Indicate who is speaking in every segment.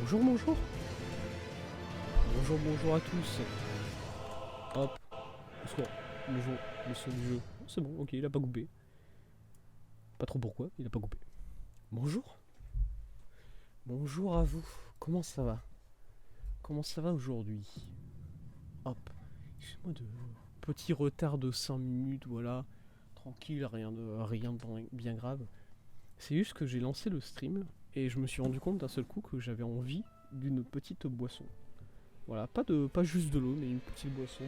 Speaker 1: Bonjour, bonjour. Bonjour, bonjour à tous. Hop. Au secours. Bonjour, le son du jeu. C'est bon, ok, il a pas coupé. Pas trop pourquoi, il a pas coupé. Bonjour. Bonjour à vous. Comment ça va? Comment ça va aujourd'hui? Hop. Excuse-moi de petit retard de 5 minutes, voilà. Tranquille, rien de bien grave. C'est juste que j'ai lancé le stream et je me suis rendu compte d'un seul coup que j'avais envie d'une petite boisson. Voilà, pas juste de l'eau, mais une petite boisson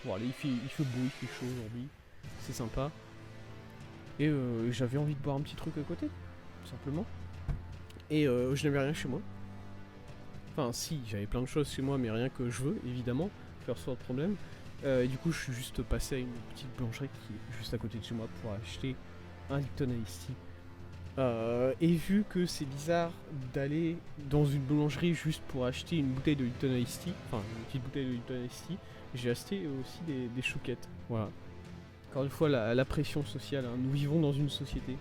Speaker 1: pour aller. Il fait beau, il fait chaud aujourd'hui, c'est sympa. Et j'avais envie de boire un petit truc à côté, tout simplement. Et je n'avais rien chez moi. Enfin, si, j'avais plein de choses chez moi, mais rien que je veux, évidemment, faire soit de problème. Et du coup, je suis juste passé à une petite boulangerie qui est juste à côté de chez moi pour acheter un Lipton Ice Tea. Et vu que c'est bizarre d'aller dans une boulangerie juste pour acheter une bouteille de Lipton Ice Tea, enfin une petite bouteille de Lipton Ice Tea, j'ai acheté aussi des chouquettes. Voilà. Encore une fois, la pression sociale, hein. Nous vivons dans une société.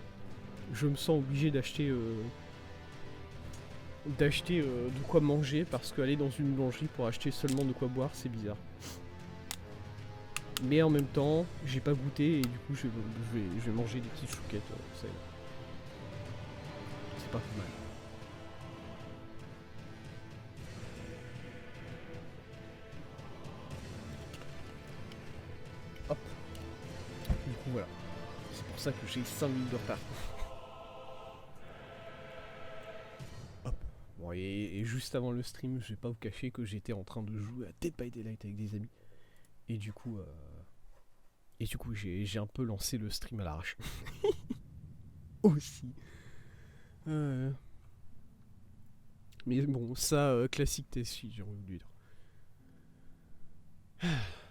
Speaker 1: Je me sens obligé d'acheter de quoi manger parce qu'aller dans une boulangerie pour acheter seulement de quoi boire, c'est bizarre. Mais en même temps, j'ai pas goûté et du coup, je vais manger des petites chouquettes. Ça y est. C'est pas plus mal. Hop. Du coup, voilà. C'est pour ça que j'ai 5 minutes de retard. Hop. Bon, et juste avant le stream, je vais pas vous cacher que j'étais en train de jouer à Dead by Daylight avec des amis. Et du coup, j'ai un peu lancé le stream à l'arrache. Aussi. Mais bon, ça, classique TSI, j'ai envie de lui dire.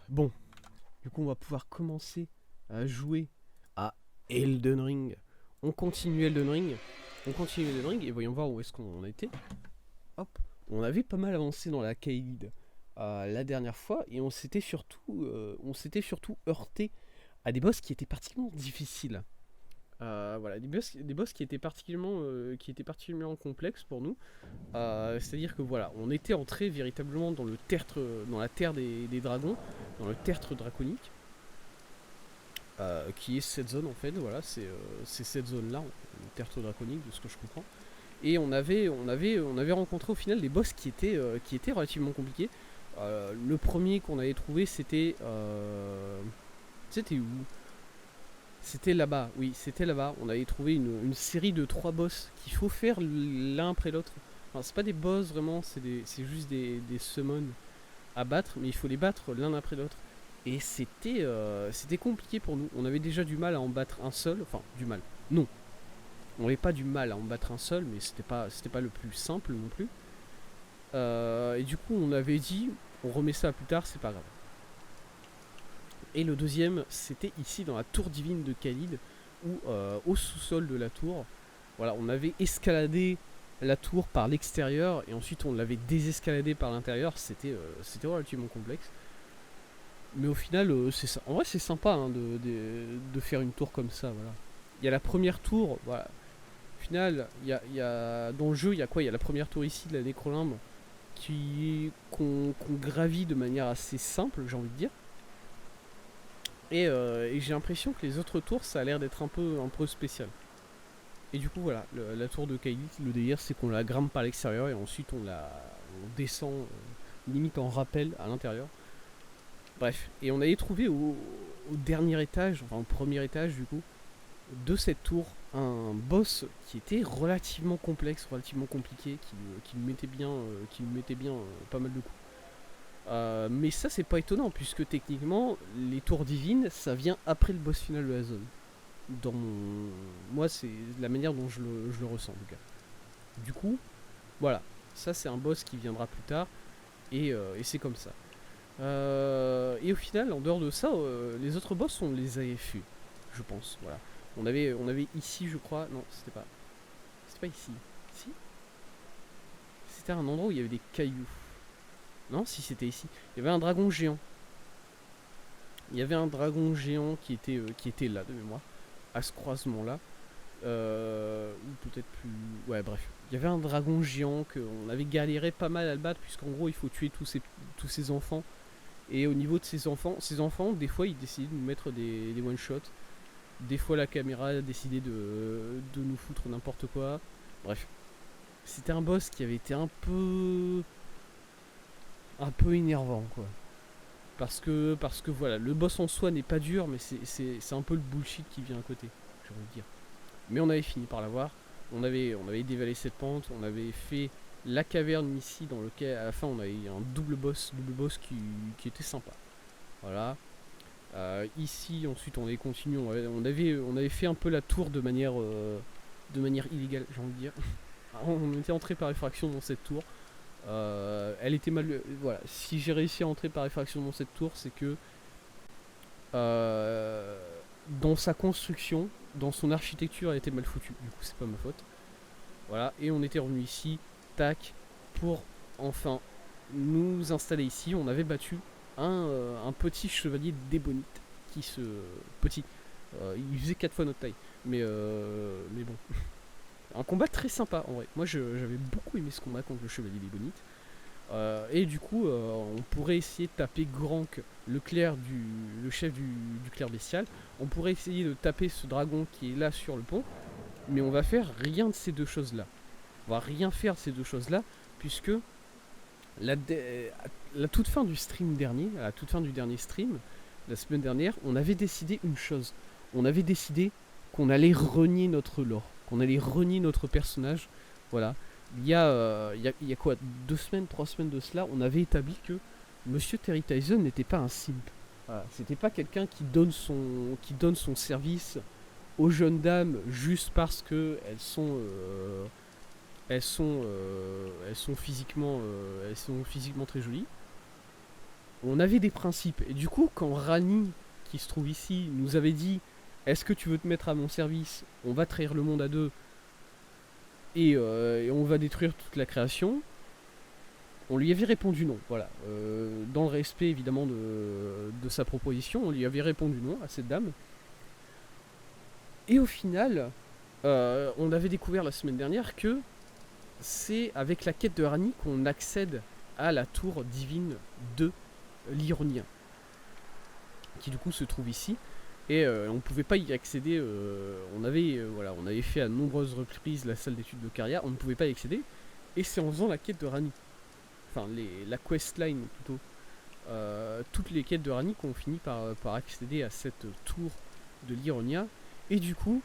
Speaker 1: Bon, du coup, on va pouvoir commencer à jouer à Elden Ring. On continue Elden Ring. Et voyons voir où est-ce qu'on en était. Hop, on avait pas mal avancé dans la Kaelid la dernière fois et on s'était surtout heurté à des boss qui étaient particulièrement difficiles. Voilà, des boss qui étaient particulièrement complexes pour nous. C'est-à-dire que voilà, on était entré véritablement dans la terre des dragons, dans le tertre draconique, qui est cette zone en fait. Voilà, c'est cette zone-là, le tertre draconique, de ce que je comprends. Et on avait rencontré au final des boss qui étaient relativement compliqués. Le premier qu'on avait trouvé, c'était où? C'était là-bas, oui, c'était là-bas. On avait trouvé une série de 3 boss qu'il faut faire l'un après l'autre. Enfin, c'est pas des boss vraiment, c'est juste des summons à battre, mais il faut les battre l'un après l'autre. Et c'était compliqué pour nous. On avait déjà du mal à en battre un seul. Enfin, du mal. Non. On n'avait pas du mal à en battre un seul, mais c'était pas le plus simple non plus. Et du coup, on avait dit, on remet ça plus tard, c'est pas grave. Et le deuxième, c'était ici dans la tour divine de Caelid, où au sous-sol de la tour, voilà, on avait escaladé la tour par l'extérieur et ensuite on l'avait désescaladé par l'intérieur. C'était relativement complexe. Mais au final, c'est ça. En vrai, c'est sympa hein, de faire une tour comme ça. Voilà. Il y a la première tour. Voilà. Au final, dans le jeu, il y a quoi? Il y a la première tour ici de la Nécrolimbe qu'on gravit de manière assez simple, j'ai envie de dire. Et j'ai l'impression que les autres tours, ça a l'air d'être un peu spécial. Et du coup, voilà, la tour de Caelid, le délire, c'est qu'on la grimpe par l'extérieur et ensuite on descend limite en rappel à l'intérieur. Bref, et on avait trouvé au dernier étage, enfin au premier étage du coup, de cette tour, un boss qui était relativement complexe, relativement compliqué, qui nous mettait bien pas mal de coups. Mais ça c'est pas étonnant puisque techniquement les tours divines ça vient après le boss final de la zone. Moi c'est la manière dont je le ressens en tout cas. Du coup, voilà, ça c'est un boss qui viendra plus tard et c'est comme ça. Et au final, en dehors de ça, les autres boss on les avait fait, je pense. Voilà. On avait ici, je crois. Non, c'était pas ici. Si. C'était un endroit où il y avait des cailloux. Non, si c'était ici. Il y avait un dragon géant. Il y avait un dragon géant qui était là de mémoire, à ce croisement-là. Ou peut-être plus... Ouais, bref. Il y avait un dragon géant qu'on avait galéré pas mal à le battre, puisqu'en gros, il faut tuer tous ces enfants. Et au niveau de ces enfants, des fois, ils décidaient de nous mettre des one-shots. Des fois, la caméra a décidé de nous foutre n'importe quoi. Bref. C'était un boss qui avait été un peu énervant, quoi. Parce que voilà, le boss en soi n'est pas dur, mais c'est un peu le bullshit qui vient à côté, j'ai envie de dire. Mais on avait fini par l'avoir. On avait dévalé cette pente, on avait fait la caverne ici, dans lequel à la fin on avait un double boss qui était sympa. Voilà. Ici, ensuite, on avait continué, on avait fait un peu la tour de manière illégale, j'ai envie de dire. On était entré par effraction dans cette tour. Elle était mal. Voilà, si j'ai réussi à entrer par effraction dans cette tour, c'est que dans sa construction, dans son architecture, elle était mal foutue. Du coup, c'est pas ma faute. Voilà, et on était revenu ici, tac, pour enfin nous installer ici. On avait battu un petit chevalier d'ébonite qui se. Petit. Il faisait 4 fois notre taille. Mais bon. Un combat très sympa en vrai. Moi j'avais beaucoup aimé ce combat contre le chevalier d'ébonite. Et du coup, on pourrait essayer de taper Grank, le chef du clerc bestial. On pourrait essayer de taper ce dragon qui est là sur le pont. Mais on va faire rien de ces deux choses-là. On va rien faire de ces deux choses-là, puisque la toute fin du stream dernier, à la toute fin du dernier stream, la semaine dernière, on avait décidé une chose. On avait décidé qu'on allait renier notre lore, qu'on allait renier notre personnage. Voilà. Il y a quoi, 2 semaines, 3 semaines de cela, on avait établi que Monsieur Terry Tyson n'était pas un simp. Voilà. C'était pas quelqu'un qui donne son service aux jeunes dames juste parce que elles sont physiquement très jolies. On avait des principes. Et du coup, quand Rani, qui se trouve ici, nous avait dit est-ce que tu veux te mettre à mon service? On va trahir le monde à deux. Et on va détruire toute la création. On lui avait répondu non, voilà. Dans le respect évidemment de sa proposition, on lui avait répondu non à cette dame. Et au final, on avait découvert la semaine dernière que c'est avec la quête de Rani qu'on accède à la tour divine de l'Ironien, qui du coup se trouve ici. Et on ne pouvait pas y accéder. On avait fait à nombreuses reprises la salle d'études de Caria. On ne pouvait pas y accéder. Et c'est en faisant la quête de Rani, enfin la questline plutôt, toutes les quêtes de Rani qu'on finit par accéder à cette tour de l'Ironia. Et du coup,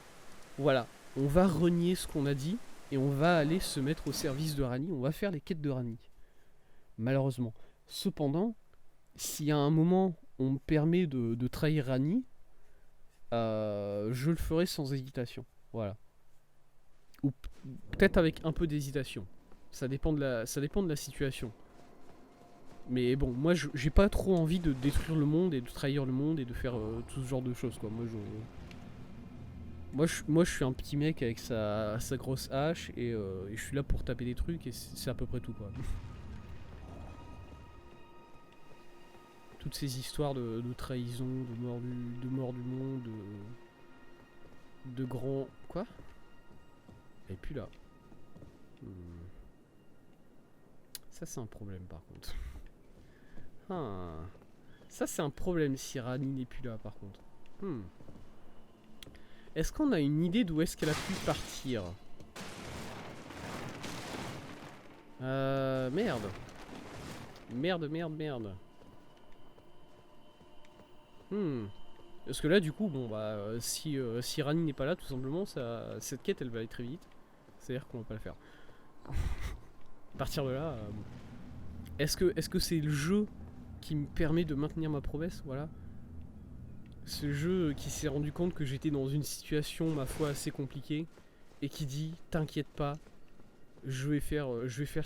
Speaker 1: voilà, on va renier ce qu'on a dit et on va aller se mettre au service de Rani. On va faire les quêtes de Rani. Malheureusement. Cependant, si à un moment on me permet de trahir Rani, je le ferai sans hésitation. Voilà. Ou peut-être avec un peu d'hésitation. Ça dépend de la situation. Mais bon, moi j'ai pas trop envie de détruire le monde et de trahir le monde et de faire tout ce genre de choses, quoi. Moi je suis un petit mec avec sa grosse hache et je suis là pour taper des trucs et c'est à peu près tout, quoi. Toutes ces histoires de trahison, de mort du monde, de grands... Quoi? Elle est plus là. Ça c'est un problème par contre. Ah. Ça c'est un problème si Rani n'est plus là par contre. Est-ce qu'on a une idée d'où est-ce qu'elle a pu partir? Merde. Merde. Parce que là du coup, bon bah si Rani n'est pas là, tout simplement, cette quête elle va aller très vite. C'est-à-dire qu'on va pas la faire. À partir de là, bon. Est-ce que c'est le jeu qui me permet de maintenir ma promesse? Voilà. Ce jeu qui s'est rendu compte que j'étais dans une situation, ma foi, assez compliquée, et qui dit t'inquiète pas, je vais faire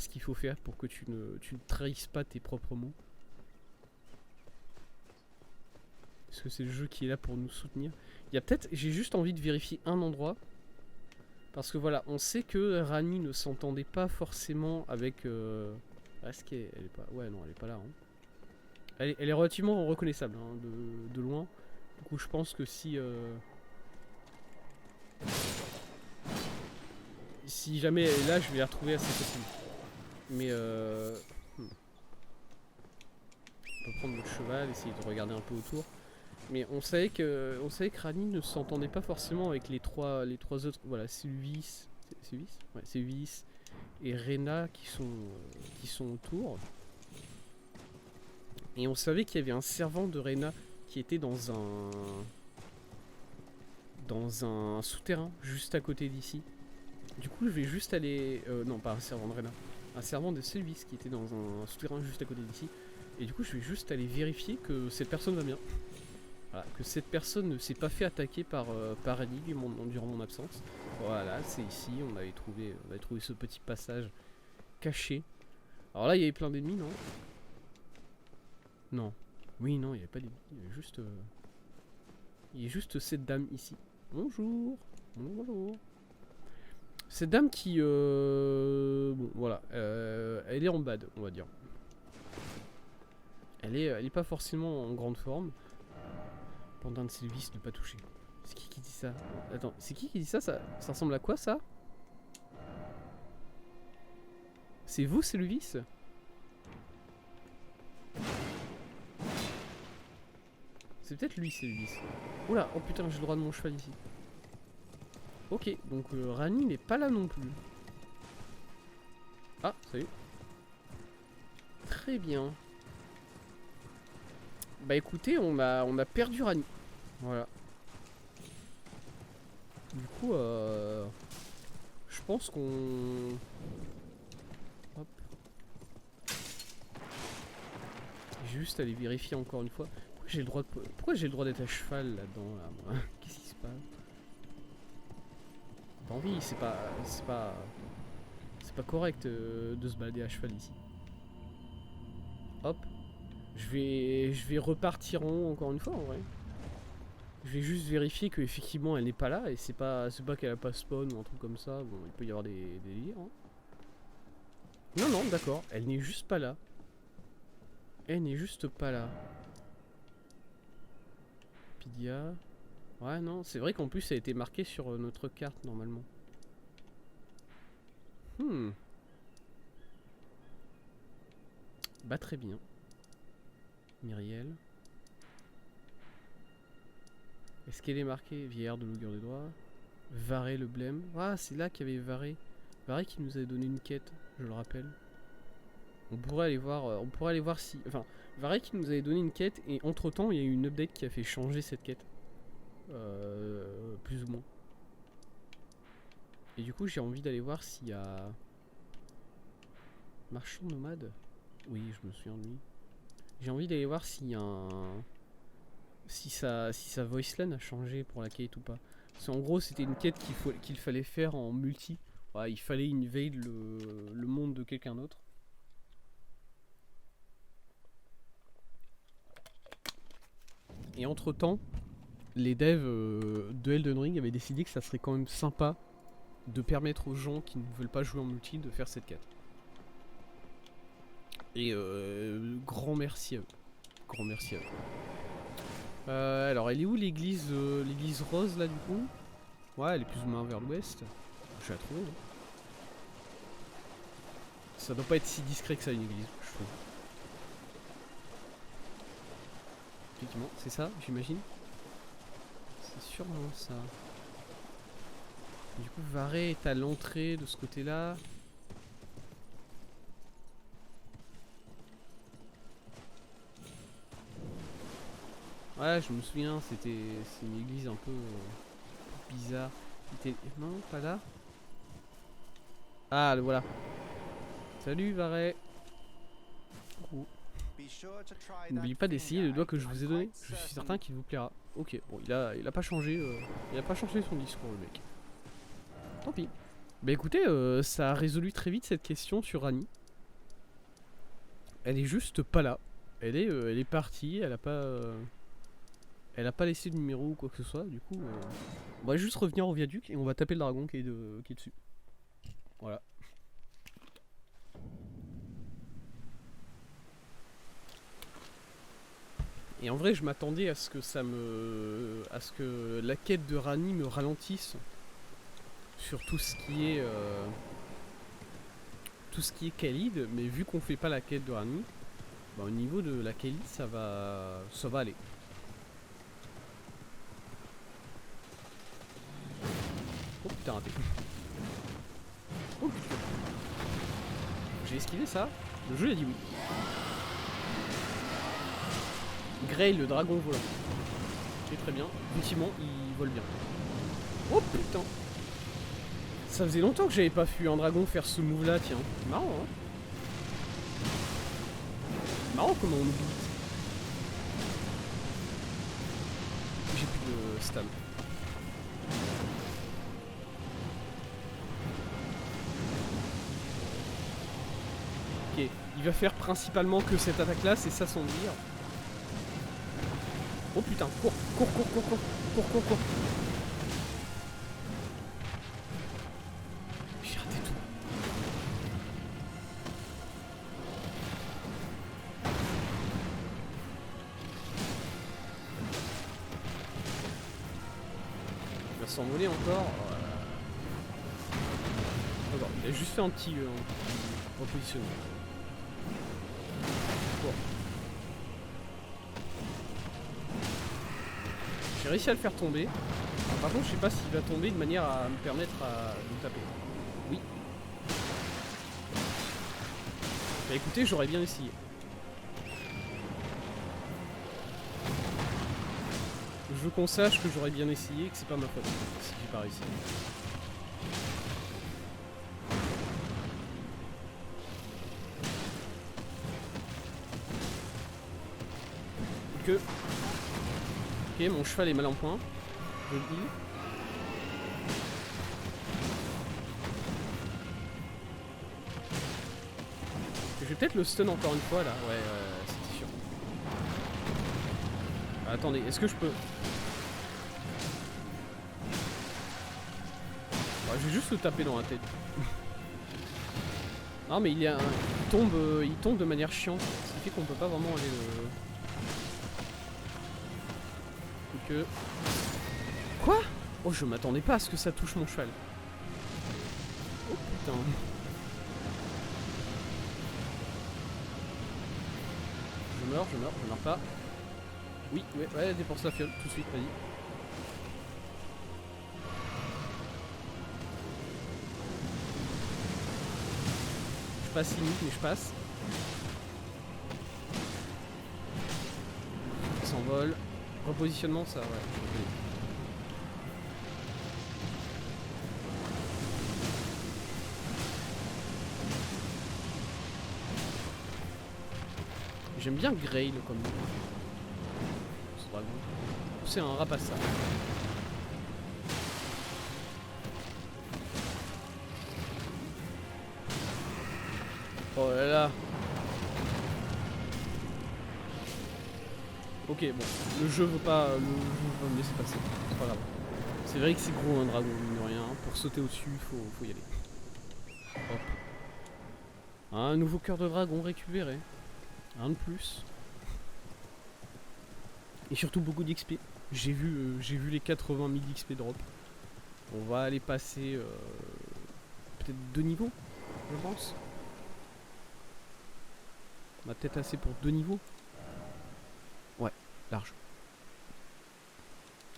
Speaker 1: ce qu'il faut faire pour que tu ne trahisses pas tes propres mots. Est-ce que c'est le jeu qui est là pour nous soutenir? Il y a peut-être, j'ai juste envie de vérifier un endroit. Parce que voilà, on sait que Rani ne s'entendait pas forcément avec... Est-ce qu'elle est pas... Ouais, non, elle est pas là. Hein. Elle est relativement reconnaissable hein, de loin. Du coup, je pense que si... Si jamais elle est là, je vais la retrouver assez facilement. Mais on peut prendre notre cheval, essayer de regarder un peu autour. Mais on savait que Rani ne s'entendait pas forcément avec les trois autres. Voilà, Sylvis, ouais, Sylvis et Rena qui sont autour. Et on savait qu'il y avait un servant de Rena qui était dans un souterrain juste à côté d'ici. Du coup, je vais juste aller. Non, pas un servant de Rena. Un servant de Sylvis qui était dans un souterrain juste à côté d'ici. Et du coup, je vais juste aller vérifier que cette personne va bien. Voilà, que cette personne ne s'est pas fait attaquer par Annie durant mon absence. Voilà, c'est ici. On avait trouvé ce petit passage caché. Alors là, il y avait plein d'ennemis, non? Non. Oui, non, il n'y avait pas d'ennemis. Il y a juste cette dame ici. Bonjour. Bonjour. Cette dame qui... Bon, voilà. Elle est en bad, on va dire. Elle est pas forcément en grande forme. Pendant de Sylvis, ne pas toucher. C'est qui dit ça? Attends, c'est qui dit ça, ça ressemble à quoi, ça? C'est vous, Sylvis? C'est peut-être lui, Sylvis. Oula, oh putain, j'ai le droit de mon cheval ici. Ok, donc Rani n'est pas là non plus. Ah, salut. Très bien. Bah écoutez, on a perdu Rani. Voilà. Du coup, je pense qu'on... Hop. J'ai juste aller vérifier encore une fois. Pourquoi j'ai le droit d'être à cheval là-dedans, là, moi? Qu'est-ce qui se passe? Pas envie, c'est pas correct de se balader à cheval ici. Hop. Je vais repartir en haut encore une fois en vrai. Je vais juste vérifier qu'effectivement elle n'est pas là et c'est pas qu'elle a pas spawn ou un truc comme ça. Bon, il peut y avoir des délires. Hein. Non, non, d'accord. Elle n'est juste pas là. Elle n'est juste pas là. Pidia. Ouais, non, c'est vrai qu'en plus ça a été marqué sur notre carte normalement. Bah très bien. Myriel. Est-ce qu'elle est marquée? Vieillard de l'augure des droits. Varé le blême. Ah, c'est là qu'il y avait Varé. Varé qui nous avait donné une quête, je le rappelle. On pourrait aller voir si... Enfin, Varé qui nous avait donné une quête et entre temps il y a eu une update qui a fait changer cette quête. Plus ou moins. Et du coup j'ai envie d'aller voir s'il y a... Marchand nomade? Oui, je me souviens de lui. J'ai envie d'aller voir s'il y a un... Si sa voiceline a changé pour la quête ou pas. Parce qu'en gros c'était une quête qu'il fallait faire en multi. Ouais, il fallait invade le monde de quelqu'un d'autre. Et entre temps, les devs de Elden Ring avaient décidé que ça serait quand même sympa de permettre aux gens qui ne veulent pas jouer en multi de faire cette quête. Et grand merci à eux. Grand merci à eux. Alors elle est où l'église rose là du coup? Ouais, elle est plus ou moins vers l'ouest. Je vais la trouver. Hein. Ça doit pas être si discret que ça une église, je trouve. Effectivement, c'est ça, j'imagine. C'est sûrement ça. Du coup, Varé est à l'entrée de ce côté-là. Ouais, je me souviens, c'est une église un peu bizarre. Non, pas là. Ah, le voilà. Salut, Varé. N'oubliez pas d'essayer le doigt que je vous ai donné. Je suis certain qu'il vous plaira. Ok, bon, il a pas changé. Il a pas changé son discours, le mec. Tant pis. Bah écoutez, ça a résolu très vite cette question sur Rani. Elle est juste pas là. Elle est partie. Elle a pas laissé de numéro ou quoi que ce soit. Du coup, on va juste revenir au viaduc et on va taper le dragon qui est dessus. Voilà. Et en vrai, je m'attendais à ce que la quête de Rani me ralentisse sur tout ce qui est Khalid, mais vu qu'on fait pas la quête de Rani, bah, au niveau de la Khalid ça va aller. Oh putain, raté. Oh putain. J'ai esquivé ça. Le jeu a dit oui. Grey, le dragon volant. Ok, très bien. Effectivement, il vole bien. Oh putain. Ça faisait longtemps que j'avais pas vu un dragon faire ce move là, tiens. Marrant, hein. Marrant comment on oublie. J'ai plus de stam. Ok, il va faire principalement que cette attaque là, c'est ça son dire. Oh putain, cours. J'ai raté tout. Il va s'envoler encore. D'accord, il a juste fait un petit repositionnement. Bon. J'ai réussi à le faire tomber. Alors, par contre, je sais pas s'il va tomber de manière à me permettre de taper. Oui. Bah écoutez, j'aurais bien essayé. Je veux qu'on sache que j'aurais bien essayé et que c'est pas ma faute si j'ai pas réussi. Que... Ok, mon cheval est mal en point. Je le dis. Je vais peut-être le stun encore une fois là. Ouais, c'était sûr. Attendez, est-ce que je peux... Je vais juste le taper dans la tête. Non mais il tombe de manière chiante. Ce qui fait qu'on peut pas vraiment aller le... Que... Quoi? Oh, je m'attendais pas à ce que ça touche mon cheval. Oh putain. Je meurs pas. Oui, ouais, dépense la fiole tout de suite, vas-y. Je passe limite, mais je passe. Il s'envole. Repositionnement, ça, ouais. J'aime bien Grail comme nom. Ce dragon. C'est un rapassage. Oh là là. Ok, bon, le jeu veut pas me laisser passer, c'est pas grave. C'est vrai que c'est gros un dragon, mine de rien. Pour sauter au-dessus, faut y aller. Hop. Un nouveau cœur de dragon récupéré. Un de plus. Et surtout beaucoup d'XP. J'ai vu les 80 000 XP drop. On va aller passer peut-être 2 niveaux, je pense. On a peut-être assez pour 2 niveaux. Ouais, large.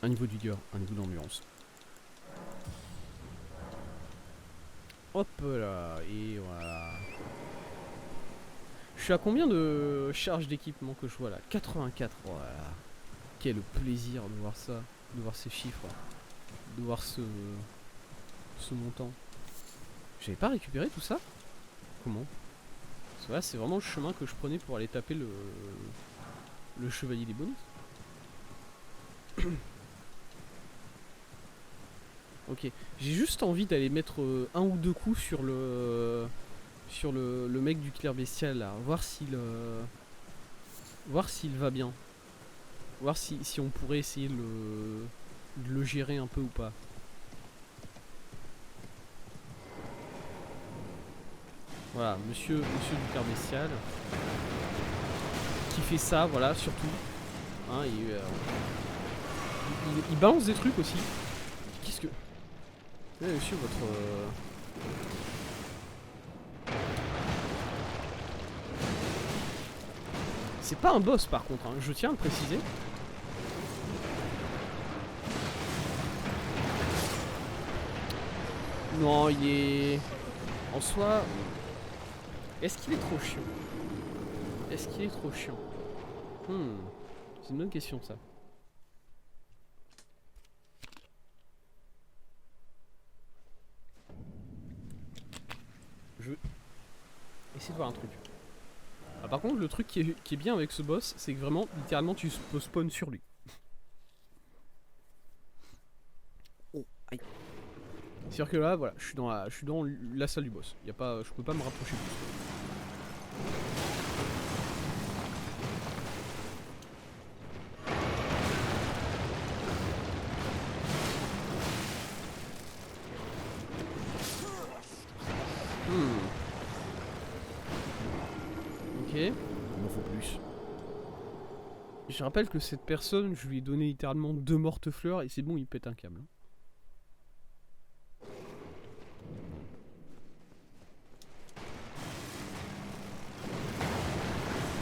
Speaker 1: Un niveau de vigueur, un niveau d'endurance. Hop là, et voilà. Je suis à combien de charges d'équipement que je vois là? 84, voilà. Quel plaisir de voir ça, de voir ces chiffres, de voir ce montant. J'avais pas récupéré tout ça? Comment? Parce que là, c'est vraiment le chemin que je prenais pour aller taper le chevalier des bonus. Ok, j'ai juste envie d'aller mettre un ou deux coups sur le mec du clair bestial là, voir s'il va bien, voir si on pourrait essayer de le gérer un peu ou pas. Voilà, monsieur du clair bestial qui fait ça, voilà, surtout. Hein, il balance des trucs aussi. Qu'est-ce que... Vous avez su votre... C'est pas un boss par contre, hein, je tiens à le préciser. Non, il est... En soi... Est-ce qu'il est trop chiant? Est-ce qu'il est trop chiant? C'est une bonne question ça. Je vais essayer de voir un truc. Ah, par contre, le truc qui est bien avec ce boss, c'est que vraiment, littéralement, tu peux spawn sur lui. Oh, aïe. C'est-à-dire que là, voilà, je suis dans la salle du boss. Y a pas, je peux pas me rapprocher plus. Ok, il m'en faut plus. Je rappelle que cette personne, je lui ai donné littéralement 2 mortes fleurs et c'est bon, il pète un câble.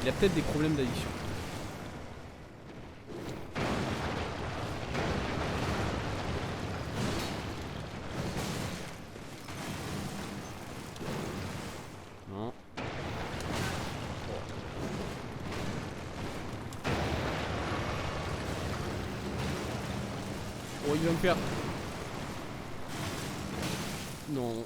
Speaker 1: Il a peut-être des problèmes d'addiction. Non. Oh, il va me faire... Non.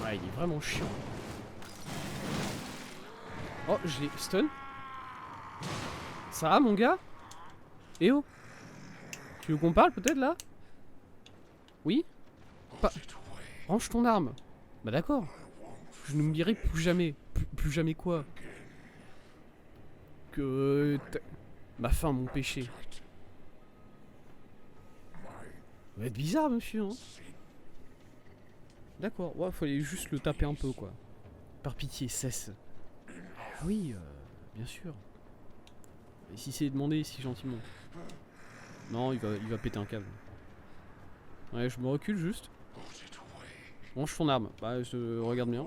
Speaker 1: Ouais, il est vraiment chiant. Oh, je l'ai stun. Ça va, mon gars? Eh oh, tu veux qu'on parle peut-être là? Oui? Range ton arme. Bah d'accord. Je ne me dirai plus jamais. Plus jamais quoi? Que... Ma faim, mon péché. Ça va être bizarre, monsieur, hein. D'accord, ouais, fallait juste le taper un peu, quoi. Par pitié, cesse. Ah oui, bien sûr. Et si c'est demandé, si gentiment. Non, il va péter un câble. Ouais, je me recule juste. Range ton arme. Bah, je regarde bien.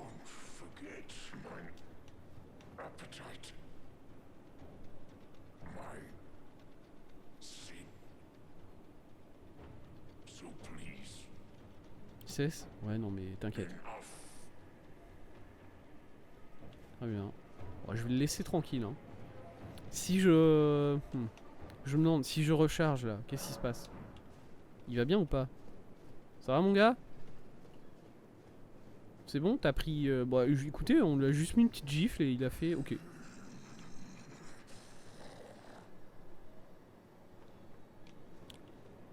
Speaker 1: Cesse. Ouais, non, mais t'inquiète. Très bien. Bon, je vais le laisser tranquille, hein. Si je... Je me demande, si je recharge, là, qu'est-ce qui se passe? Il va bien ou pas? Ça va, mon gars? C'est bon, t'as pris... Bon, écoutez, on lui a juste mis une petite gifle et il a fait... Ok.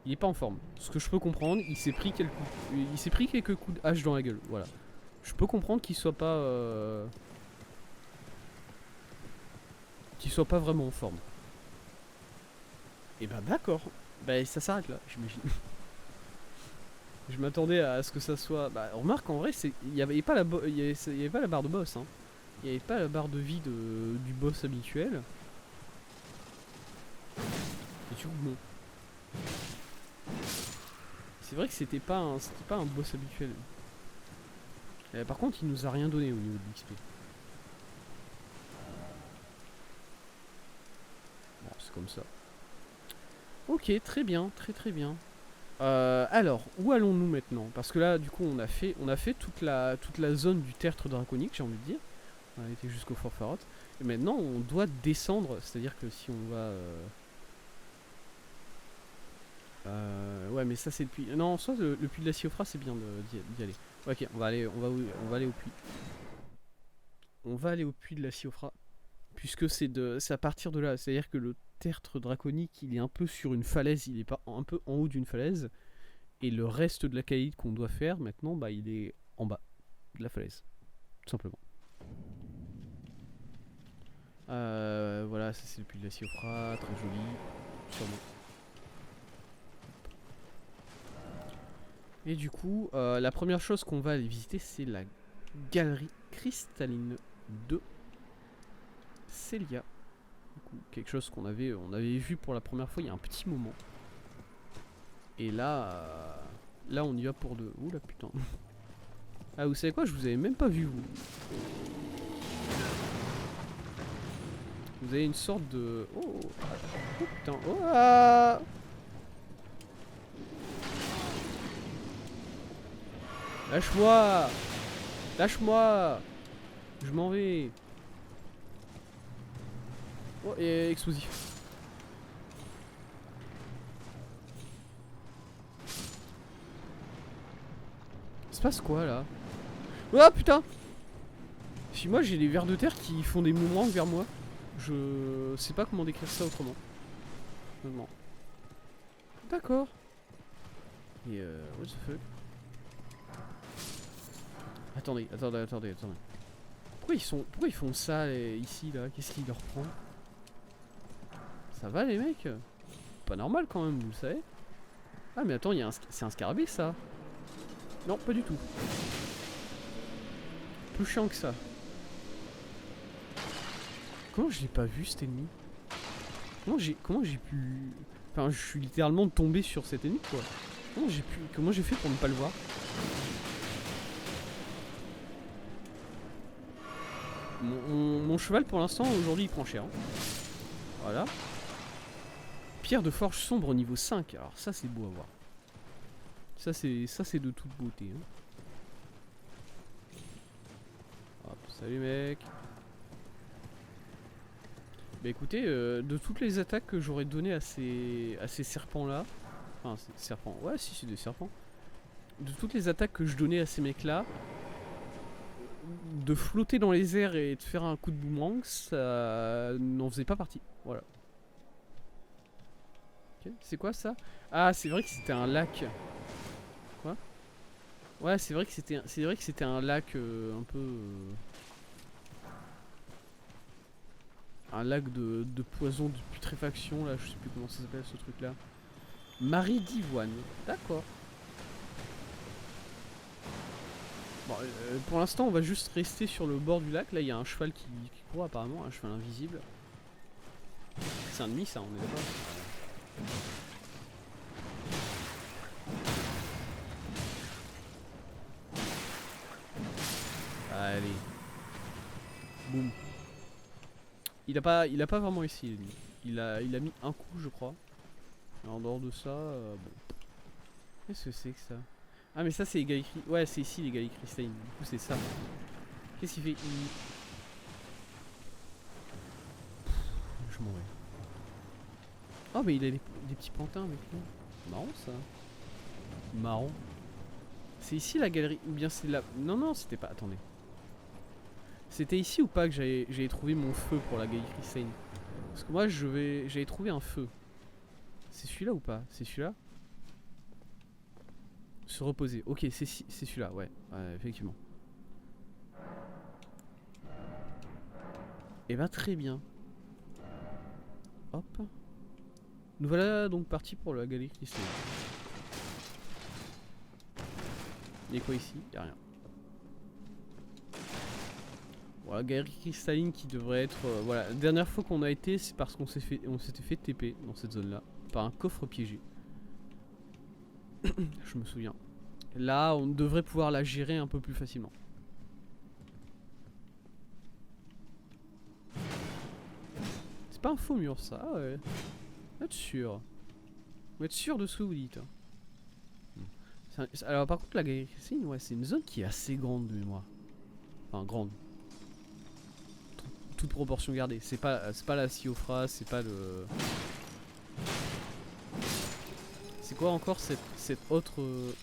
Speaker 1: Il est pas en forme. Ce que je peux comprendre, il s'est pris quelques coups de hache dans la gueule. Voilà. Je peux comprendre qu'il soit pas... Qu'il soit pas vraiment en forme. Et bah d'accord. Bah ça s'arrête là, j'imagine. Je m'attendais à ce que ça soit... Bah remarque, en vrai, il n'y avait pas la barre de boss, hein. Il n'y avait pas la barre de vie du boss habituel. Et du coup, bon. C'est vrai que c'était pas un boss habituel. Par contre, il nous a rien donné au niveau de l'XP. Bon, c'est comme ça. Ok, très bien, très bien. Alors, où allons-nous maintenant? Parce que là, du coup, on a fait toute la zone du tertre draconique, j'ai envie de dire. On a été jusqu'au Fort Farot. Et maintenant, on doit descendre. C'est-à-dire que si on va... ouais, mais ça, c'est le puits. Non, soit le puits de la Siofra, c'est bien d'y aller. Ok, on va aller au puits. On va aller au puits de la Siofra. Puisque c'est à partir de là. C'est-à-dire que le tertre draconique, il est un peu sur une falaise. Il est pas un peu en haut d'une falaise. Et le reste de la caïd qu'on doit faire maintenant, bah, il est en bas de la falaise. Tout simplement. Voilà, ça c'est le puits de la Siofra. Très joli. Sûrement. Et du coup, la première chose qu'on va aller visiter, c'est la galerie cristalline de Célia. Du coup, quelque chose on avait vu pour la première fois il y a un petit moment. Et là, on y va pour deux. Oula putain. Ah, vous savez quoi, je vous avais même pas vu vous. Vous avez une sorte de... Oh, oh putain. Oh, ah. Lâche-moi. Lâche-moi. Je m'en vais. Oh, et explosif. Il se passe quoi là? Oh putain. Si moi j'ai des vers de terre qui font des mouvements vers moi. Je sais pas comment décrire ça autrement. D'accord. Et what the fuck? Attendez. Pourquoi ils font ça ici là? Qu'est-ce qui leur prend? Ça va les mecs? Pas normal quand même, vous le savez. Ah mais attends, c'est un scarabée ça? Non, pas du tout. Plus chiant que ça. Comment je l'ai pas vu cet ennemi? Comment j'ai pu... Enfin, je suis littéralement tombé sur cet ennemi quoi. Comment j'ai fait pour ne pas le voir? Mon cheval pour l'instant aujourd'hui il prend cher. Hein. Voilà. Pierre de forge sombre niveau 5. Alors ça c'est beau à voir. Ça c'est de toute beauté. Hein. Hop, salut mec. Bah écoutez, de toutes les attaques que j'aurais donné à ces serpents là. Enfin serpents. Ouais si c'est des serpents. De toutes les attaques que je donnais à ces mecs là. De flotter dans les airs et de faire un coup de boomerang, ça n'en faisait pas partie. Voilà. Okay. C'est quoi ça? Ah, c'est vrai que c'était un lac. Quoi? Ouais, c'est vrai que c'était un lac un peu un lac de poison, de putréfaction là, je sais plus comment ça s'appelle ce truc là. Marie d'Ivoine. D'accord. Bon, pour l'instant, on va juste rester sur le bord du lac. Là, il y a un cheval qui court apparemment, un cheval invisible. C'est un ennemi, ça, on est d'accord. Allez. Boum. Il a pas vraiment essayé, lui. Il a mis un coup, je crois. Et en dehors de ça, bon. Qu'est-ce que c'est que ça? Ah mais ça c'est les Gallic... Ouais c'est ici les Gallic cristallines. Du coup c'est ça. Qu'est-ce qu'il fait? Je m'en vais. Oh mais il a des petits pantins avec lui. Marrant ça. Marrant. C'est ici la galerie. Ou bien c'est là. Non c'était pas. Attendez. C'était ici ou pas que j'avais trouvé mon feu pour la Gallic cristalline? Parce que moi j'avais trouvé un feu. C'est celui-là ou pas? C'est celui-là? Se reposer. Ok, c'est celui-là, ouais. Effectivement. Et bah très bien. Hop. Nous voilà donc partis pour la galerie cristalline. Il y a quoi ici? Il y a rien. Voilà, galerie cristalline qui devrait être... voilà, la dernière fois qu'on a été, c'est parce qu'on s'était fait TP dans cette zone-là. Par un coffre piégé. Je me souviens. Là, on devrait pouvoir la gérer un peu plus facilement. C'est pas un faux mur, ça. Ah ouais. Vous êtes sûr? Vous êtes sûr de ce que vous dites? Alors, par contre, la galerie cristalline, ouais, c'est une zone qui est assez grande de mémoire. Enfin, grande. Toute proportion gardée. C'est pas la Siofra, c'est pas le... C'est quoi encore cette autre...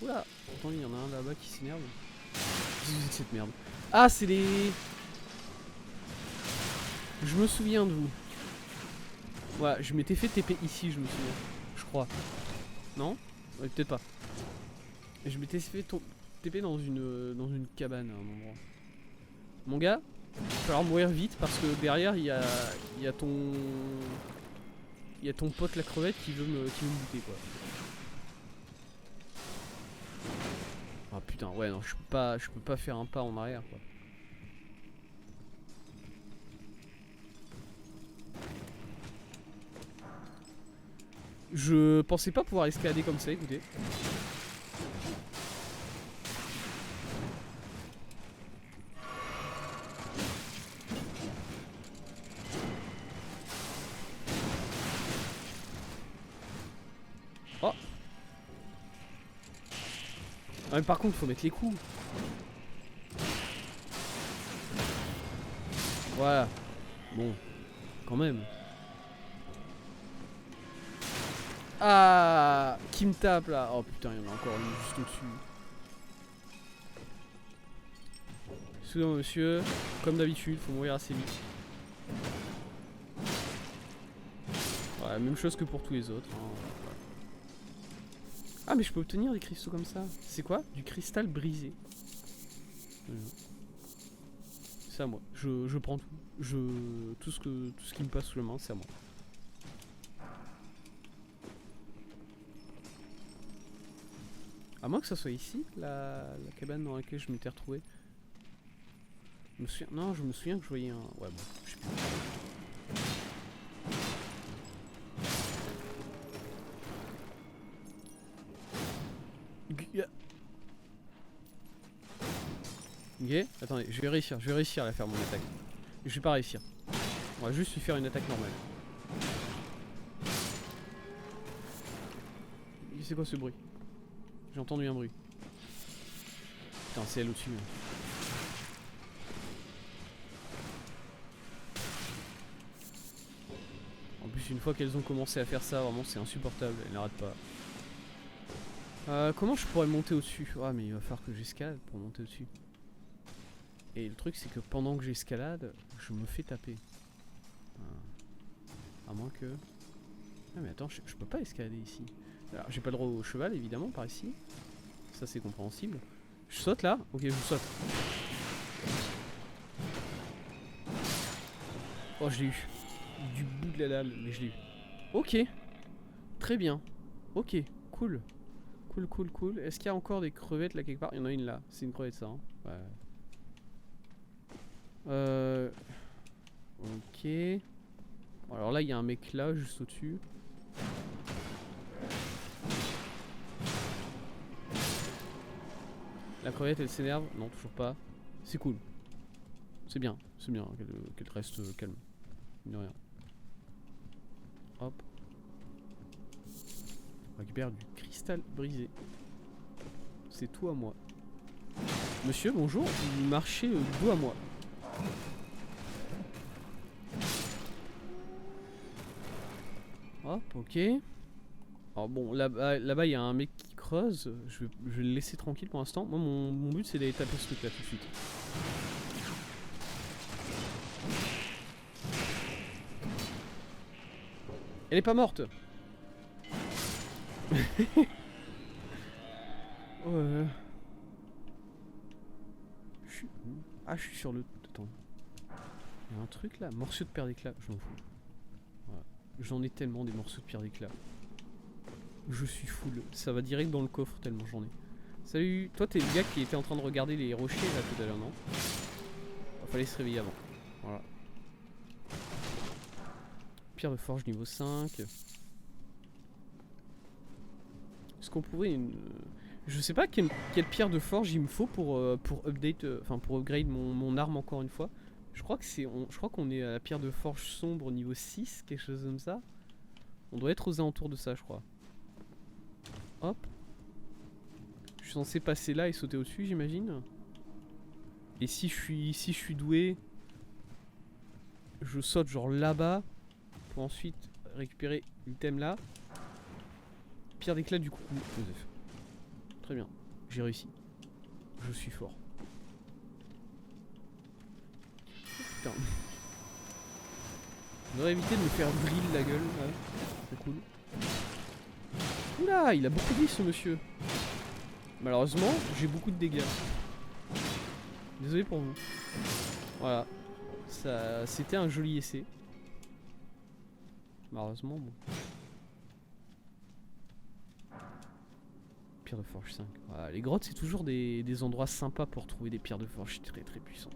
Speaker 1: Oula. Attends, il y en a un là-bas qui s'énerve. Qu'est-ce que c'est que cette merde? Ah, c'est les... Je me souviens de vous. Ouais, je m'étais fait TP ici, je me souviens. Je crois. Non? Ouais, peut-être pas. Je m'étais fait TP dans une cabane à un endroit. Mon gars, il va falloir mourir vite parce que derrière il y a ton... Il y a ton pote la crevette qui veut me buter quoi. Ah putain, ouais non, je peux pas faire un pas en arrière quoi. Je pensais pas pouvoir escalader comme ça, écoutez. Oh. Ah, mais par contre, faut mettre les coups. Voilà. Bon, quand même. Ah, qui me tape là? Oh putain, il y en a encore une juste au-dessus. Excusez-moi monsieur, comme d'habitude, faut mourir assez vite. Ouais, même chose que pour tous les autres. Hein. Ah mais je peux obtenir des cristaux comme ça. C'est quoi? Du cristal brisé. C'est à moi. Je prends tout. Tout ce qui me passe sous la main, c'est à moi. À moins que ça soit ici, la cabane dans laquelle je m'étais retrouvé. Non, je me souviens que je voyais un... Ouais, bon, je sais plus. Ok, attendez, je vais réussir à faire mon attaque. Je vais pas réussir. On va juste lui faire une attaque normale. C'est quoi ce bruit? J'ai entendu un bruit. Putain, c'est elle au-dessus. En plus, une fois qu'elles ont commencé à faire ça, vraiment c'est insupportable, elles n'arrêtent pas. Comment je pourrais monter au-dessus? Ah, mais il va falloir que j'escalade pour monter au-dessus. Et le truc, c'est que pendant que j'escalade, je me fais taper. À moins que... Ah mais attends, je peux pas escalader ici. Alors j'ai pas le droit au cheval évidemment par ici. Ça c'est compréhensible. Je saute là? Ok, je saute. Oh, je l'ai eu. Du bout de la dalle, mais je l'ai eu. Ok. Très bien. Ok, cool. Cool. Est-ce qu'il y a encore des crevettes là quelque part? Il y en a une là. C'est une crevette ça. Hein. Ouais. Ok. Alors là, il y a un mec là, juste au-dessus. La crevette, elle s'énerve? Non, toujours pas. C'est cool. C'est bien qu'elle reste calme. De rien. Hop. On récupère du cristal brisé. C'est tout à moi. Monsieur, bonjour. Vous marchez dos à moi. Hop, ok. Alors bon, là-bas, il y a un mec qui creuse. Je vais le laisser tranquille pour l'instant. Moi, mon but, c'est d'aller taper ce truc là tout de suite. Elle est pas morte. Ouais. Ah, je suis sur le... Attends. Il y a un truc là. Morceau de pierre d'éclat. Je m'en fous. Voilà. J'en ai tellement des morceaux de pierre d'éclat. Je suis full. Ça va direct dans le coffre tellement j'en ai. Salut. Toi, t'es le gars qui était en train de regarder les rochers là tout à l'heure, non? Il fallait se réveiller avant. Voilà. Pierre de forge niveau 5. Est-ce qu'on pourrait Je sais pas quelle pierre de forge il me faut pour update, enfin pour upgrade mon arme encore une fois. Je crois qu'on est à la pierre de forge sombre niveau 6, quelque chose comme ça. On doit être aux alentours de ça, je crois. Hop. Je suis censé passer là et sauter au-dessus, j'imagine. Et si je suis doué, je saute genre là-bas pour ensuite récupérer l'item là. Pierre d'éclat du coucou, Joseph. Très bien, j'ai réussi. Je suis fort. Putain. J'aurais évité de me faire drill la gueule, ouais. C'est cool. Oula, il a beaucoup de vie ce monsieur. Malheureusement, j'ai beaucoup de dégâts. Désolé pour vous. Voilà. Ça, c'était un joli essai. Malheureusement, bon. Pierre de forge 5. Voilà, les grottes, c'est toujours des endroits sympas pour trouver des pierres de forge très très puissantes.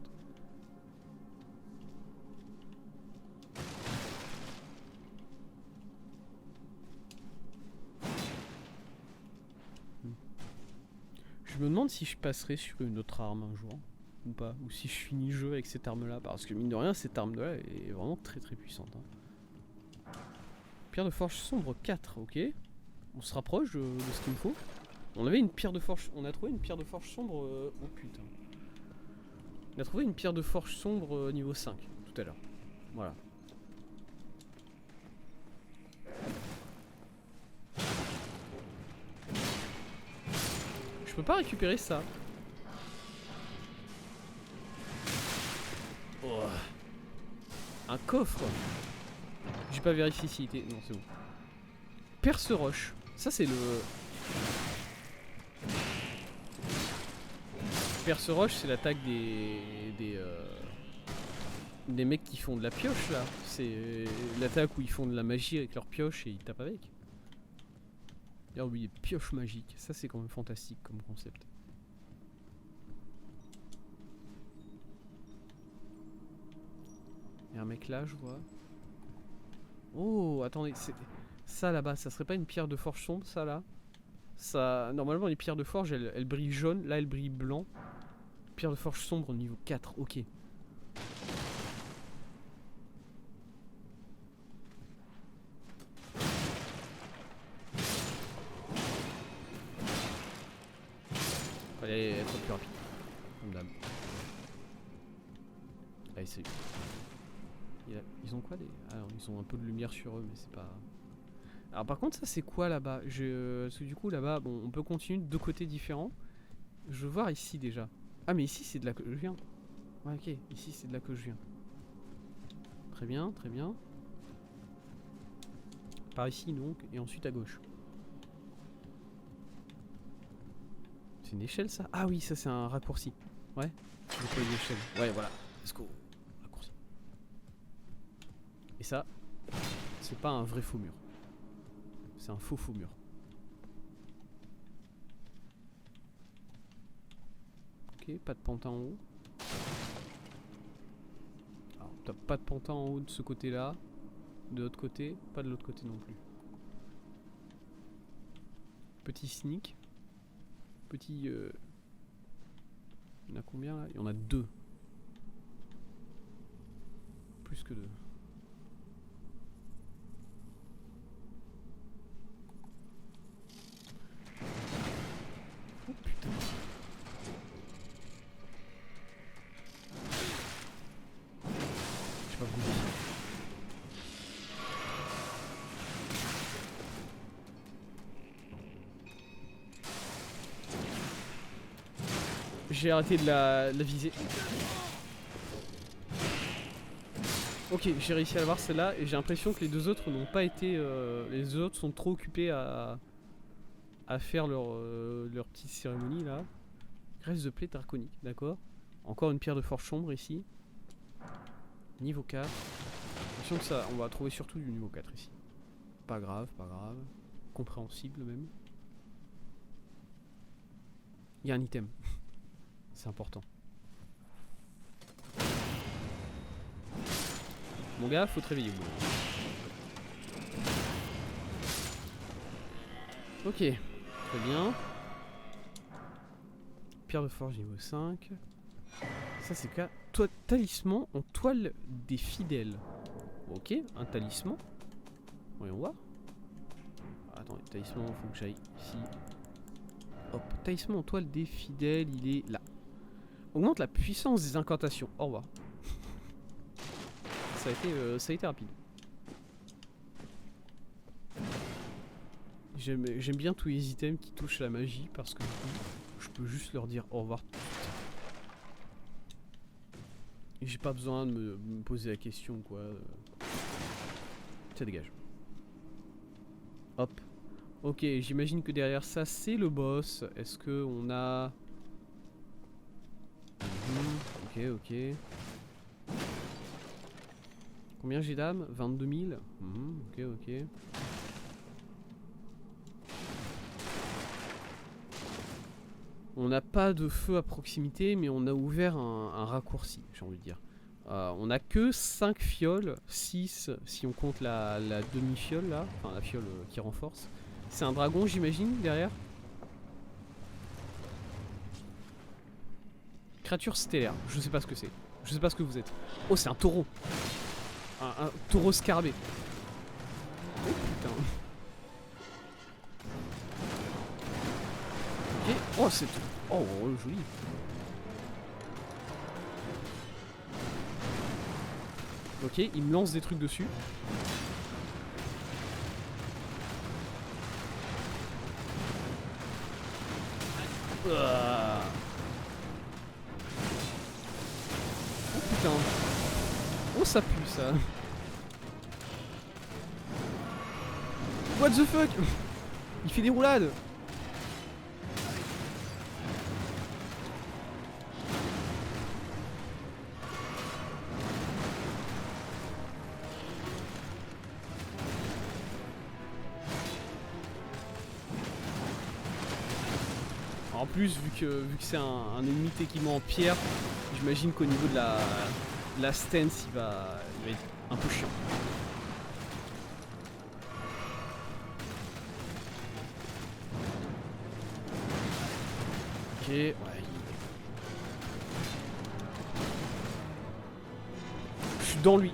Speaker 1: Je me demande si je passerai sur une autre arme un jour. Ou pas. Ou si je finis le jeu avec cette arme là. Parce que mine de rien, cette arme là est vraiment très très puissante. Hein. Pierre de forge sombre 4, ok. On se rapproche de ce qu'il me faut. On avait une pierre de forge. On a trouvé une pierre de forge sombre. Oh putain. On a trouvé une pierre de forge sombre niveau 5 tout à l'heure. Voilà. Je peux pas récupérer ça. Oh. Un coffre. J'ai pas vérifié s'il était. Non, c'est bon. Perce roche. Ça, c'est le. Perce roche, c'est l'attaque des mecs qui font de la pioche là. C'est l'attaque où ils font de la magie avec leur pioche et ils tapent avec. D'ailleurs, oui, pioche magique. Ça, c'est quand même fantastique comme concept. Il y a un mec là, je vois. Oh, attendez, ça là-bas, ça serait pas une pierre de forge sombre, ça là? Ça, normalement, les pierres de forge, elles brillent jaune, là, elles brillent blanc. Pierre de forge sombre niveau 4, ok. Allez, être plus rapide. Comme d'hab. Allez, c'est. Ils ont quoi des. Ah non, ils ont un peu de lumière sur eux, mais c'est pas. Alors par contre, ça c'est quoi là-bas? Parce que du coup là-bas, bon, on peut continuer de deux côtés différents. Je veux voir ici déjà. Ah mais ici c'est de là que je viens. Ouais ok, ici c'est de là que je viens. Très bien, très bien. Par ici donc, et ensuite à gauche. C'est une échelle ça? Ah oui, ça c'est un raccourci. Ouais, j'ai pas une échelle. Ouais voilà, let's go. Raccourci. Et ça, c'est pas un vrai faux mur. C'est un faux mur. Ok, pas de pantin en haut. Alors, t'as pas de pantin en haut de ce côté-là. De l'autre côté, pas de l'autre côté non plus. Petit sneak. Petit... Il y en a combien là? Il y en a 2. Plus que 2. Oh putain. J'ai pas bougé. J'ai arrêté de la viser. Ok, j'ai réussi à l'avoir celle-là et j'ai l'impression que les deux autres n'ont pas été... les deux autres sont trop occupés à faire leur petite cérémonie là. Graisse de plaie draconique, d'accord. Encore une pierre de forge sombre ici. Niveau 4. J'ai l'impression que ça, on va trouver surtout du niveau 4 ici. Pas grave, pas grave. Compréhensible même. Il y a un item. C'est important. Mon gars, faut te réveiller. Ok, très bien. Pierre de forge niveau 5. Ça c'est quoi? Talisman en toile des fidèles. Ok, un talisman. Voyons voir. Attends, talisman, faut que j'aille ici. Hop, talisman en toile des fidèles, il est là. Augmente la puissance des incantations. Au revoir. Ça a été rapide. J'aime bien tous les items qui touchent la magie parce que du coup, je peux juste leur dire au revoir. Et j'ai pas besoin de me poser la question quoi. Ça dégage. Hop. Ok, j'imagine que derrière ça c'est le boss. Est-ce que on a... Ok, ok. Combien j'ai d'âme? 22 000. Ok, ok. On n'a pas de feu à proximité, mais on a ouvert un raccourci, j'ai envie de dire. On a que 5 fioles, 6 si on compte la demi-fiole là, enfin la fiole qui renforce. C'est un dragon j'imagine derrière. Créature stellaire. Je sais pas ce que c'est. Je sais pas ce que vous êtes. Oh, c'est un taureau. Un taureau scarabée. Oh putain. Ok. Oh, c'est... Oh, joli. Ok, il me lance des trucs dessus. Oh putain. Oh, ça pue ça. What the fuck. Il fait des roulades. En plus, vu que c'est un ennemi techniquement en pierre, j'imagine qu'au niveau de la stance, il va être un peu chiant. Ok, ouais. Je suis dans lui.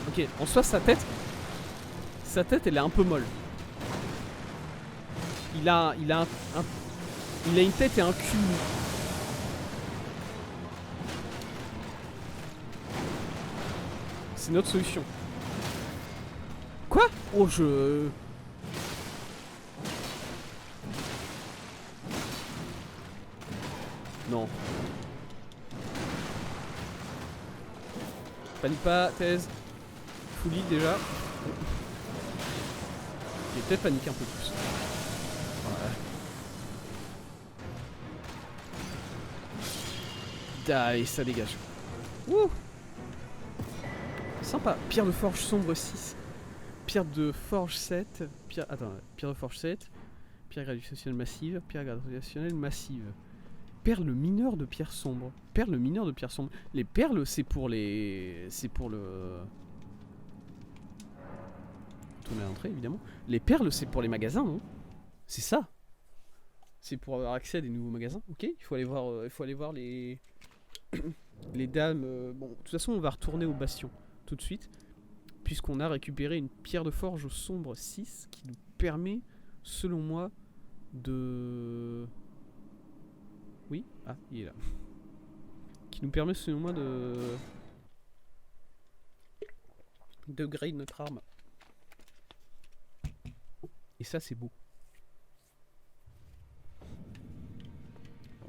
Speaker 1: Ok, en soi, sa tête, elle est un peu molle. Il a une tête et un cul. C'est notre solution. Quoi? Oh, je... Non. Panique pas, thèse. Fully déjà. J'ai peut-être paniqué un peu plus. Allez, ça dégage. Ouh. Sympa. Pierre de forge sombre 6. Pierre de forge 7. Pierre de forge 7. Pierre gradationnelle massive. Pierre gradationnelle massive. Perle mineure de pierre sombre. Perle mineure de pierre sombre. Les perles, c'est pour les... C'est pour le... Tourner à l'entrée, évidemment. Les perles, c'est pour les magasins, non? C'est ça. C'est pour avoir accès à des nouveaux magasins. Ok, il faut aller voir les... les dames. Bon, de toute façon, on va retourner au bastion tout de suite. Puisqu'on a récupéré une pierre de forge sombre 6 qui nous permet, selon moi, de... Oui? Ah, il est là. Qui nous permet, selon moi, de grade notre arme. Et ça, c'est beau.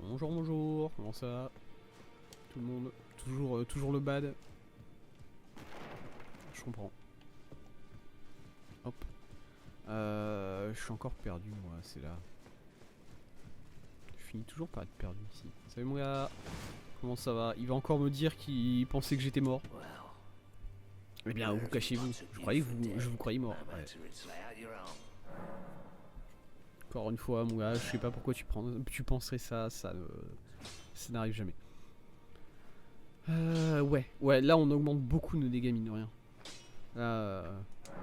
Speaker 1: Bonjour, bonjour. Comment ça va? Tout le monde. Toujours le bad. Je comprends. Hop. Je suis encore perdu, moi. C'est là. Je finis toujours par être perdu ici. Salut mon gars. Comment ça va? Il va encore me dire qu'il pensait que j'étais mort. Eh bien, vous cachez-vous. Je vous croyais mort. Ouais. Encore une fois, mon gars, je sais pas pourquoi tu penserais ça. Ça n'arrive jamais. Ouais, là on augmente beaucoup nos dégâts, mine de rien.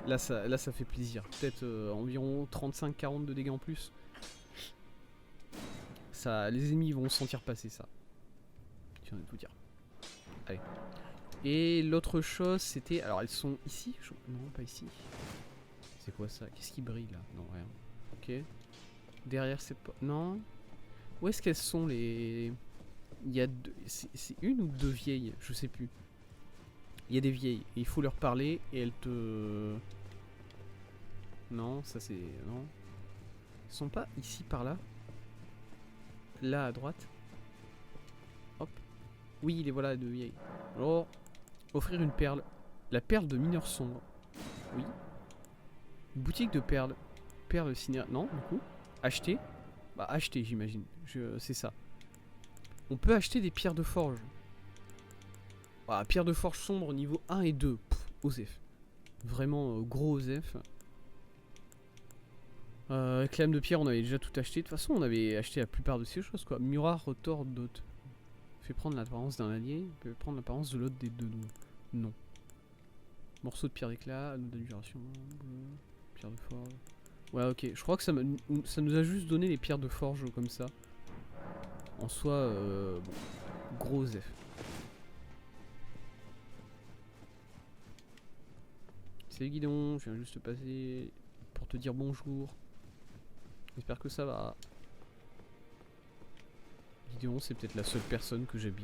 Speaker 1: Là ça fait plaisir. Peut-être environ 35-40 de dégâts en plus. Ça, les ennemis vont sentir passer ça. Je viens de tout dire. Allez. Et l'autre chose, c'était... Alors, elles sont ici? Non, pas ici. C'est quoi ça? Qu'est-ce qui brille là? Non, rien. Ok. Derrière, c'est pas... Non. Où est-ce qu'elles sont les... Il y a deux... C'est une ou deux vieilles? Je sais plus. Il y a des vieilles. Et il faut leur parler et elles te... Non, ça c'est... Non. Elles sont pas ici, par là? Là, à droite. Hop. Oui, les voilà, les deux vieilles. Alors... Offrir une perle. La perle de mineur sombre. Oui. Boutique de perles. Perle cinéra... Non, du coup. Acheter. Bah, acheter, j'imagine. C'est ça. On peut acheter des pierres de forge. Voilà, pierre de forge sombre niveau 1 et 2. Pff, OSEF. Vraiment gros OSEF. Clame de pierre, on avait déjà tout acheté. De toute façon, on avait acheté la plupart de ces choses, quoi. Miroir retors d'hôte. Fait prendre l'apparence d'un allié. Peut prendre l'apparence de l'autre des deux. Non. Morceau de pierre d'éclat. Anneau d'adjuration. Pierre de forge. Ouais, ok. Je crois que ça nous a juste donné les pierres de forge comme ça. En soi, bon, gros F. Salut Guidon, je viens juste passer pour te dire bonjour. J'espère que ça va. Guidon, c'est peut-être la seule personne que j'aime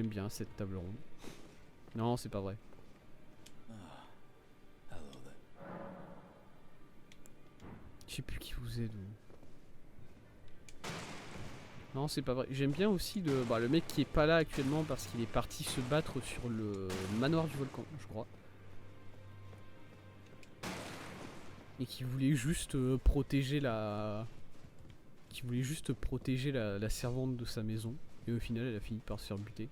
Speaker 1: bien à cette table ronde. Non, c'est pas vrai. Je sais plus qui vous êtes. Non, c'est pas vrai. J'aime bien aussi le mec qui est pas là actuellement parce qu'il est parti se battre sur le manoir du volcan, je crois. Et qui voulait juste protéger la... Qui voulait juste protéger la servante de sa maison. Et au final, elle a fini par se faire buter.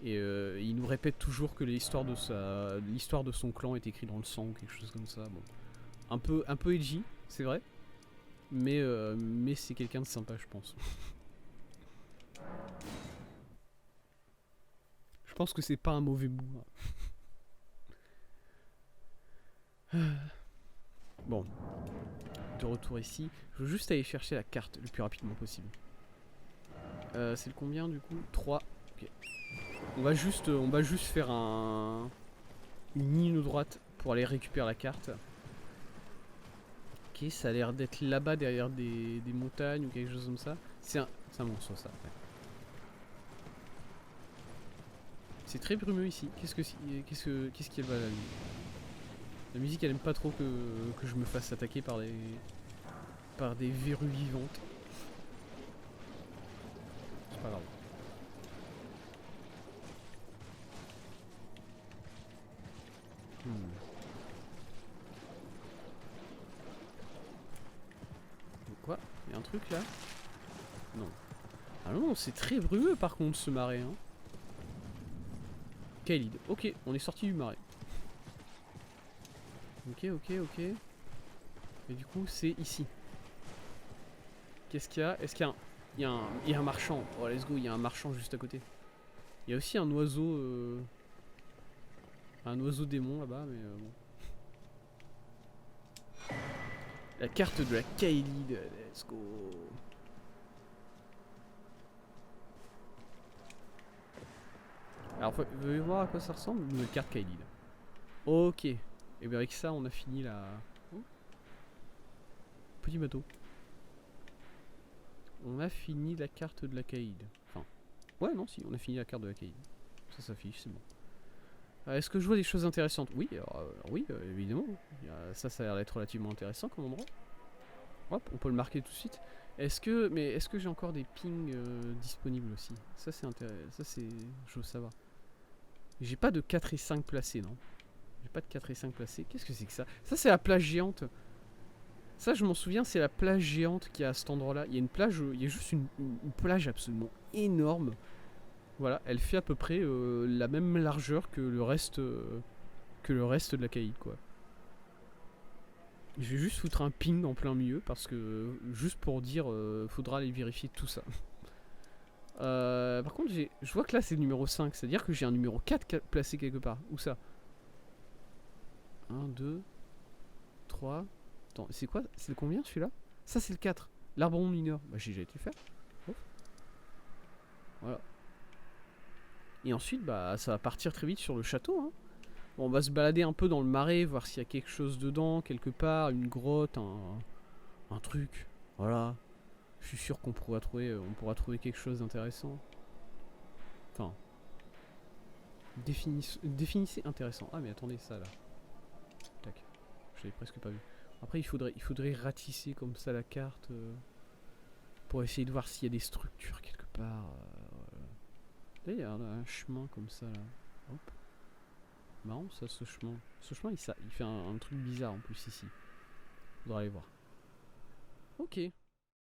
Speaker 1: Et il nous répète toujours que l'histoire de son clan est écrite dans le sang ou quelque chose comme ça. Bon. Un peu edgy, c'est vrai. Mais c'est quelqu'un de sympa, je pense. Je pense que c'est pas un mauvais bout. Bon. De retour ici. Je veux juste aller chercher la carte le plus rapidement possible. C'est le combien du coup? 3. Ok. On va juste faire une ligne droite pour aller récupérer la carte. Ok, ça a l'air d'être là-bas derrière des montagnes ou quelque chose comme ça. C'est un monstre ça. Ouais. C'est très brumeux ici. Qu'est-ce qu'elle va la musique elle aime pas trop que je me fasse attaquer par des verrues vivantes. C'est pas grave. Quoi? Y'a un truc là? Non. Ah non, c'est très brumeux par contre ce marais. Hein. Kaelid. Ok, on est sorti du marais. Ok. Et du coup, c'est ici. Qu'est-ce qu'il y a? Est-ce qu'il y a il y a un marchand. Oh, let's go, il y a un marchand juste à côté. Il y a aussi un oiseau. Un oiseau démon là-bas, mais bon. La carte de la Kaelid. Let's go. Alors, vous voulez voir à quoi ça ressemble? Une carte Kaelid. Ok. Et bien avec ça, on a fini la... Oh. Petit bateau. On a fini la carte de la Kaelid. Enfin... Ouais, non, si, on a fini la carte de la Kaelid. Ça s'affiche, c'est bon. Est-ce que je vois des choses intéressantes? Oui, oui, évidemment. Ça a l'air d'être relativement intéressant comme endroit. Hop, on peut le marquer tout de suite. Est-ce que j'ai encore des pings disponibles aussi? Ça c'est intéressant. Ça c'est... Je veux savoir. J'ai pas de 4 et 5 placés, non? J'ai pas de 4 et 5 placés. Qu'est-ce que c'est que ça? Ça c'est la plage géante. Ça je m'en souviens, c'est la plage géante qui est à cet endroit-là. Il y a une plage, il y a juste une plage absolument énorme. Voilà, elle fait à peu près la même largeur que le reste de la Caïd, quoi. Je vais juste foutre un ping en plein milieu parce que juste pour dire, faudra aller vérifier tout ça. Par contre, je vois que là c'est le numéro 5, c'est-à-dire que j'ai un numéro 4 placé quelque part. Où ça? 1, 2, 3. Attends, c'est quoi? C'est le combien celui-là? Ça c'est le 4. L'arbre mineur. Bah j'ai déjà été le faire. Oh. Voilà. Et ensuite, bah ça va partir très vite sur le château. Hein. Bon, on va se balader un peu dans le marais, voir s'il y a quelque chose dedans, quelque part, une grotte, un truc. Voilà. Je suis sûr qu'on pourra trouver quelque chose d'intéressant. Enfin. Définissez intéressant. Ah mais attendez ça là. Tac. Je l'avais presque pas vu. Après il faudrait ratisser comme ça la carte pour essayer de voir s'il y a des structures quelque part. Là il y a un chemin comme ça là. Hop. Marrant ça ce chemin. Ce chemin il fait un truc bizarre en plus ici. Faudra aller voir. Ok.